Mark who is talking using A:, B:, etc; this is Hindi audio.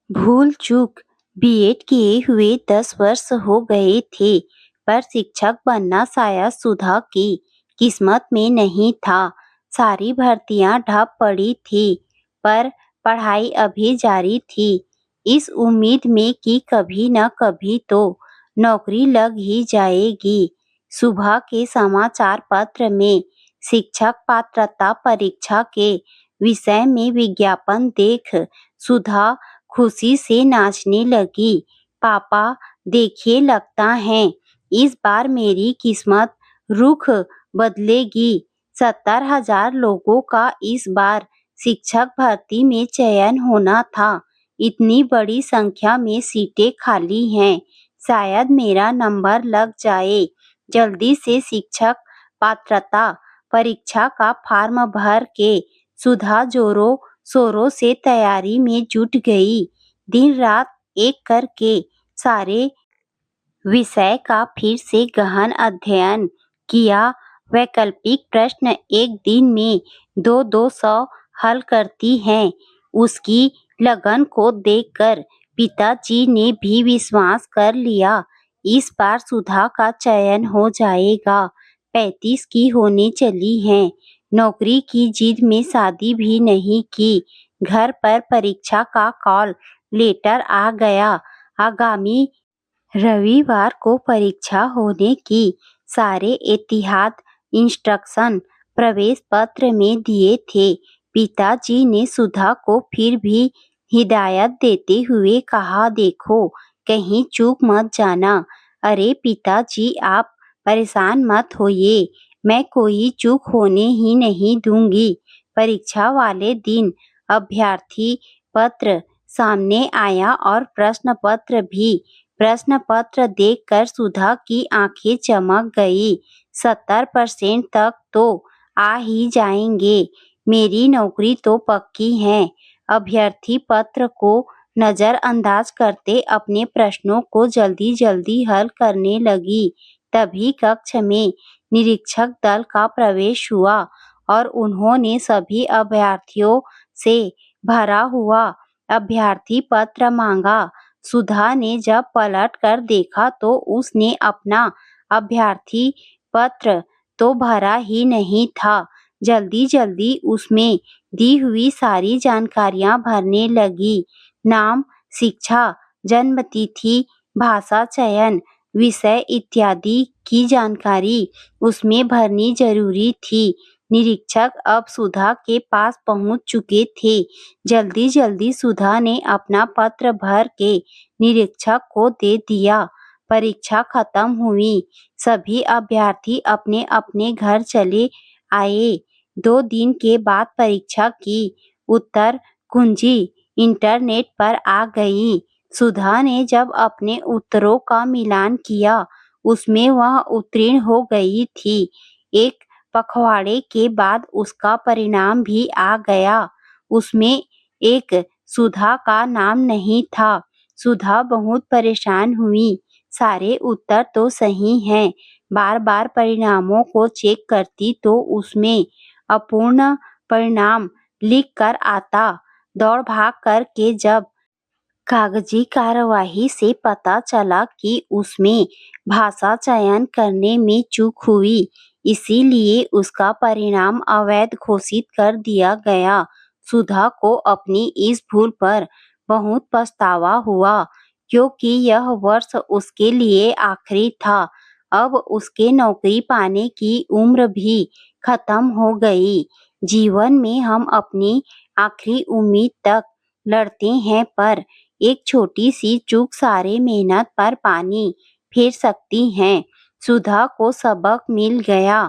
A: भूल चूक बीएड किए हुए 10 वर्ष हो गए थे, पर शिक्षक बनना शायद सुधा की किस्मत में नहीं था। सारी भर्तियां ढप पड़ी थी, पर पढ़ाई अभी जारी थी, इस उम्मीद में कि कभी न कभी तो नौकरी लग ही जाएगी। सुबह के समाचार पत्र में शिक्षक पात्रता परीक्षा के विषय में विज्ञापन देख सुधा खुशी से नाचने लगी। पापा, देखिए, लगता है इस बार मेरी किस्मत रुख बदलेगी। 70,000 लोगों का इस बार शिक्षक भर्ती में चयन होना था। इतनी बड़ी संख्या में सीटें खाली हैं, शायद मेरा नंबर लग जाए। जल्दी से शिक्षक पात्रता परीक्षा का फॉर्म भर के सुधा जोरों शोरों से तैयारी में जुट गई। दिन रात एक करके सारे विषय का फिर से गहन अध्ययन किया। वैकल्पिक प्रश्न एक दिन में 200 हल करती हैं। उसकी लगन को देखकर पिताजी ने भी विश्वास कर लिया, इस बार सुधा का चयन हो जाएगा। 35 की होने चली हैं। नौकरी की जिद में शादी भी नहीं की। घर पर परीक्षा का कॉल लेटर आ गया। आगामी रविवार को परीक्षा होने की सारे एहतियात इंस्ट्रक्शन प्रवेश पत्र में दिए थे। पिताजी ने सुधा को फिर भी हिदायत देते हुए कहा, देखो, कहीं चूक मत जाना। अरे पिताजी, आप परेशान मत होइए, मैं कोई चूक होने ही नहीं दूंगी। परीक्षा वाले दिन अभ्यर्थी पत्र सामने आया और प्रश्न पत्र भी। प्रश्न पत्र देखकर सुधा की आंखें चमक गई। 70% तक तो आ ही जाएंगे, मेरी नौकरी तो पक्की है। अभ्यर्थी पत्र को नजरअंदाज करते अपने प्रश्नों को जल्दी जल्दी हल करने लगी। तभी कक्ष में निरीक्षक दल का प्रवेश हुआ और उन्होंने सभी अभ्यर्थियों से भरा हुआ अभ्यर्थी पत्र मांगा। सुधा ने जब पलट कर देखा तो उसने अपना अभ्यर्थी पत्र तो भरा ही नहीं था। जल्दी जल्दी उसमें दी हुई सारी जानकारियां भरने लगी। नाम, शिक्षा, जन्मतिथि, भाषा चयन, विषय इत्यादि की जानकारी उसमें भरनी जरूरी थी। निरीक्षक अब सुधा के पास पहुंच चुके थे। जल्दी जल्दी सुधा ने अपना पत्र भर के निरीक्षक को दे दिया। परीक्षा खत्म हुई। सभी अभ्यर्थी अपने अपने घर चले आए। 2 दिन के बाद परीक्षा की उत्तर कुंजी इंटरनेट पर आ गई। सुधा ने जब अपने उत्तरों का मिलान किया, उसमें वह उत्तीर्ण हो गई थी। एक पखवाड़े के बाद उसका परिणाम भी आ गया। उसमें एक सुधा का नाम नहीं था। सुधा बहुत परेशान हुई। सारे उत्तर तो सही हैं। बार बार परिणामों को चेक करती तो उसमें अपूर्ण परिणाम लिख कर आता। दौड़ भाग करके जब कागजी कार्यवाही से पता चला कि उसमें भाषा चयन करने में चूक हुई, इसीलिए उसका परिणाम अवैध घोषित कर दिया गया। सुधा को अपनी इस भूल पर बहुत पछतावा हुआ, क्योंकि यह वर्ष उसके लिए आखिरी था। अब उसके नौकरी पाने की उम्र भी खत्म हो गई। जीवन में हम अपनी आखिरी उम्मीद तक लड़ते हैं, पर एक छोटी सी चूक सारे मेहनत पर पानी फेर सकती है। सुधा को सबक मिल गया।